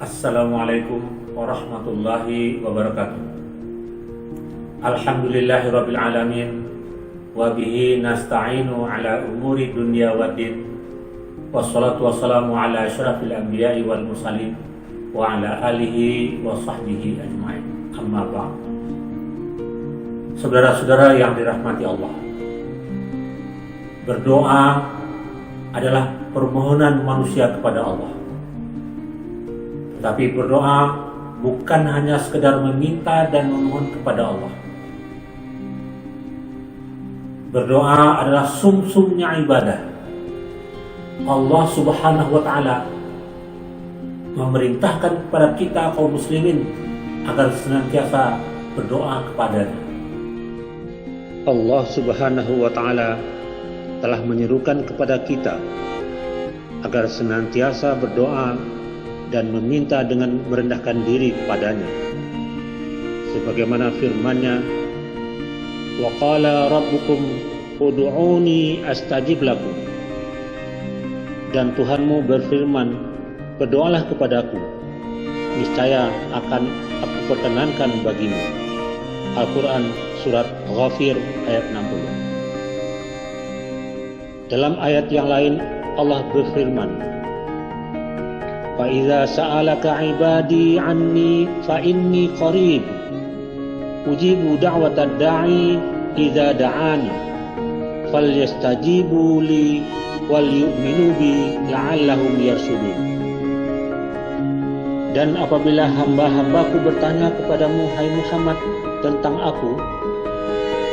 Assalamualaikum warahmatullahi wabarakatuh. Alhamdulillahirabbil alamin wa bihi nasta'inu ala umuri dunya waddin. Wassalatu wassalamu ala asyrafil anbiya'i wal mursalin wa ala alihi wa sahbihi ajma'in. Amma ba'd. Saudara-saudara yang dirahmati Allah, berdoa adalah permohonan manusia kepada Allah. Tapi berdoa bukan hanya sekedar meminta dan memohon kepada Allah. Berdoa adalah sumsumnya ibadah. Allah Subhanahu wa ta'ala memerintahkan kepada kita kaum muslimin agar senantiasa berdoa kepadanya. Allah Subhanahu wa ta'ala telah menyerukan kepada kita agar senantiasa berdoa dan meminta dengan merendahkan diri kepadanya, sebagaimana firman-Nya, wa qala rabbukum ud'uni astajib lakum, dan Tuhanmu berfirman, berdoalah kepadaku, niscaya akan aku perkenankan bagimu. Al-Quran surat Ghafir ayat 60. Dalam ayat yang lain Allah berfirman, فَإِذَا سَأَلَكَ عِبَادِي عَنِّي فَإِنِّي قَرِيبٌ أُجِيبُ دَعْوَةَ الدَّاعِي إِذَا دَعَانِي فَلْيَسْتَجِيبُوا لِي وَلْيُؤْمِنُوا بِي لَعَلَّهُمْ يَرْشُدُونَ. Dan apabila hamba-hambaku bertanya kepadamu, hai Muhammad, tentang aku,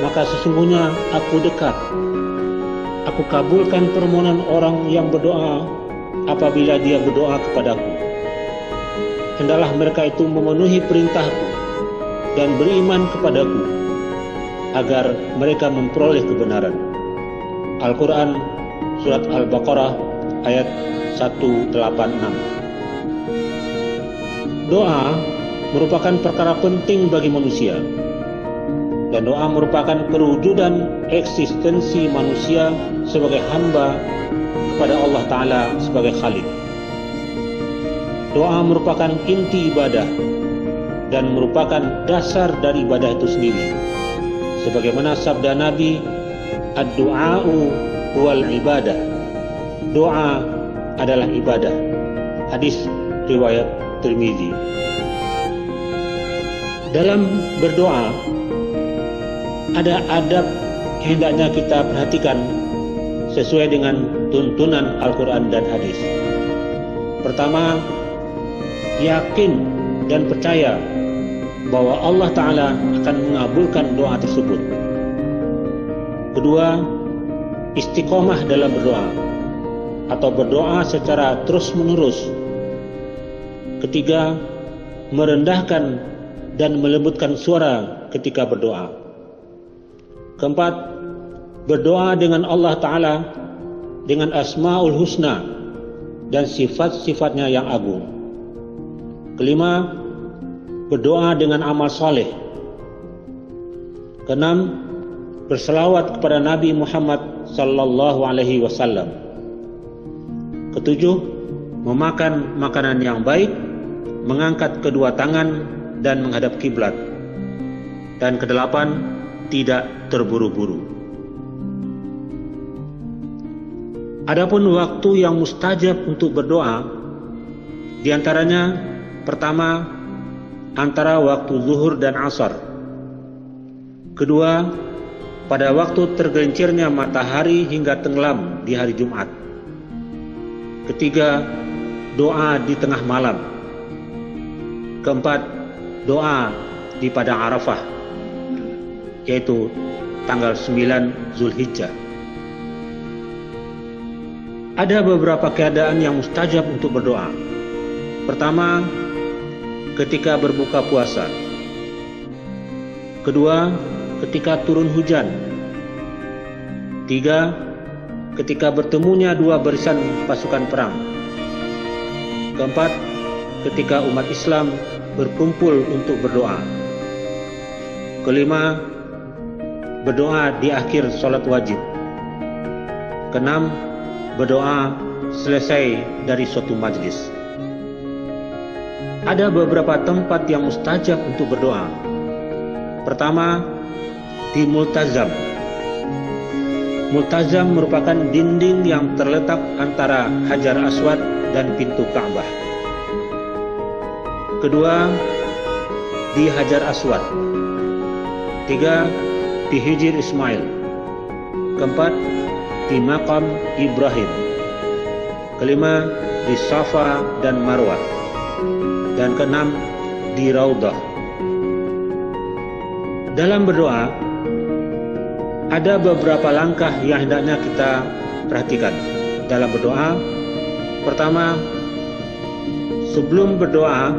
maka sesungguhnya aku dekat. Aku kabulkan permohonan orang yang berdoa apabila dia berdoa kepadaku. Hendaklah mereka itu memenuhi perintahku dan beriman kepadaku, agar mereka memperoleh kebenaran. Al-Quran surat Al-Baqarah ayat 186. Doa merupakan perkara penting bagi manusia, dan doa merupakan perwujudan eksistensi manusia sebagai hamba kepada Allah Ta'ala sebagai Khalik. Doa merupakan inti ibadah dan merupakan dasar dari ibadah itu sendiri, sebagaimana sabda Nabi, ad-du'a'u huwal ibadah, doa adalah ibadah. Hadis riwayat Tirmizi. Dalam berdoa ada adab yang hendaknya kita perhatikan sesuai dengan tuntunan Al-Quran dan hadis. Pertama, yakin dan percaya bahwa Allah Ta'ala akan mengabulkan doa tersebut. Kedua, istiqomah dalam berdoa atau berdoa secara terus-menerus. Ketiga, merendahkan dan melembutkan suara ketika berdoa. Keempat, berdoa dengan Allah Ta'ala dengan Asma'ul Husna dan sifat-sifatnya yang agung. Kelima, berdoa dengan amal saleh. Keenam, berselawat kepada Nabi Muhammad sallallahu alaihi wasallam. Ketujuh, memakan makanan yang baik, mengangkat kedua tangan dan menghadap kiblat. Dan kedelapan, tidak terburu-buru. Adapun waktu yang mustajab untuk berdoa, diantaranya pertama, antara waktu zuhur dan asar. Kedua, pada waktu tergelincirnya matahari hingga tenggelam di hari Jumat. Ketiga, doa di tengah malam. Keempat, doa di padang Arafah, yaitu tanggal 9 Zulhijjah. Ada beberapa keadaan yang mustajab untuk berdoa. Pertama, ketika berbuka puasa. Kedua, ketika turun hujan. Tiga, ketika bertemunya dua barisan pasukan perang. Keempat, ketika umat Islam berkumpul untuk berdoa. Kelima, berdoa di akhir sholat wajib. Keenam, berdoa selesai dari suatu majlis. Ada beberapa tempat yang mustajab untuk berdoa. Pertama, di multazam. Multazam merupakan dinding yang terletak antara Hajar Aswad dan pintu Ka'bah. Kedua, di Hajar Aswad. Tiga, di Hijr Ismail. Keempat, di Maqam Ibrahim. Kelima, di Safa dan Marwah. Dan keenam, di Raudah. Dalam berdoa, ada beberapa langkah yang hendaknya kita perhatikan dalam berdoa. Pertama, sebelum berdoa,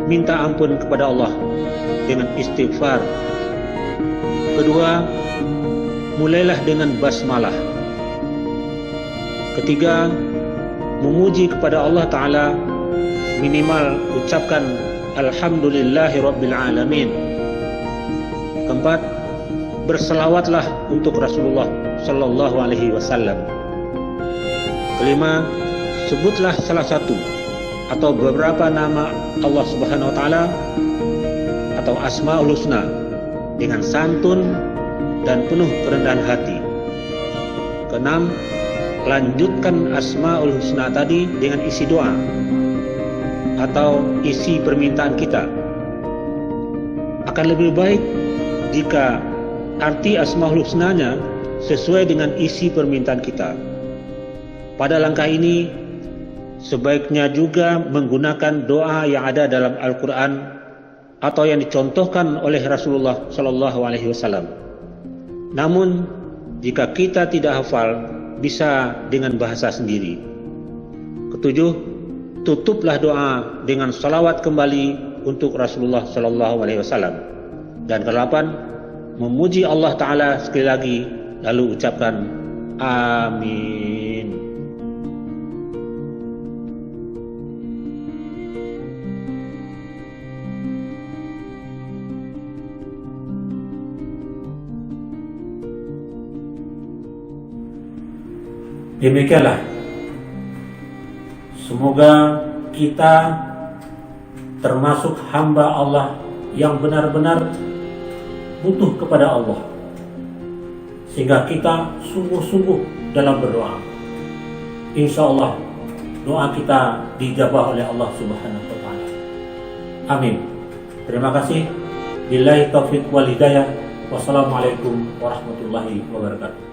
minta ampun kepada Allah dengan istighfar. Kedua, mulailah dengan basmalah. Ketiga, memuji kepada Allah Ta'ala, minimal ucapkan Alhamdulillahi Rabbil Alamin. Keempat, berselawatlah untuk Rasulullah Sallallahu Alaihi Wasallam. Kelima, sebutlah salah satu atau beberapa nama Allah Subhanahu Wa Ta'ala atau Asmaul Husna dengan santun dan penuh kerendahan hati. Keenam, lanjutkan Asmaul Husna tadi dengan isi doa atau isi permintaan kita. Akan lebih baik jika arti Asmaul Husnanya sesuai dengan isi permintaan kita. Pada langkah ini, sebaiknya juga menggunakan doa yang ada dalam Al-Quran atau yang dicontohkan oleh Rasulullah Sallallahu Alaihi Wasallam. Namun, jika kita tidak hafal, bisa dengan bahasa sendiri. Ketujuh, tutuplah doa dengan salawat kembali untuk Rasulullah Sallallahu Alaihi Wasallam. Dan kedelapan, memuji Allah Ta'ala sekali lagi, lalu ucapkan Amin. Demikianlah, semoga kita termasuk hamba Allah yang benar-benar butuh kepada Allah, sehingga kita sungguh-sungguh dalam berdoa. Insya Allah doa kita dijabah oleh Allah Subhanahu Wa Ta'ala. Amin. Terima kasih. Billahi taufiq wal hidayah. Wassalamualaikum warahmatullahi wabarakatuh.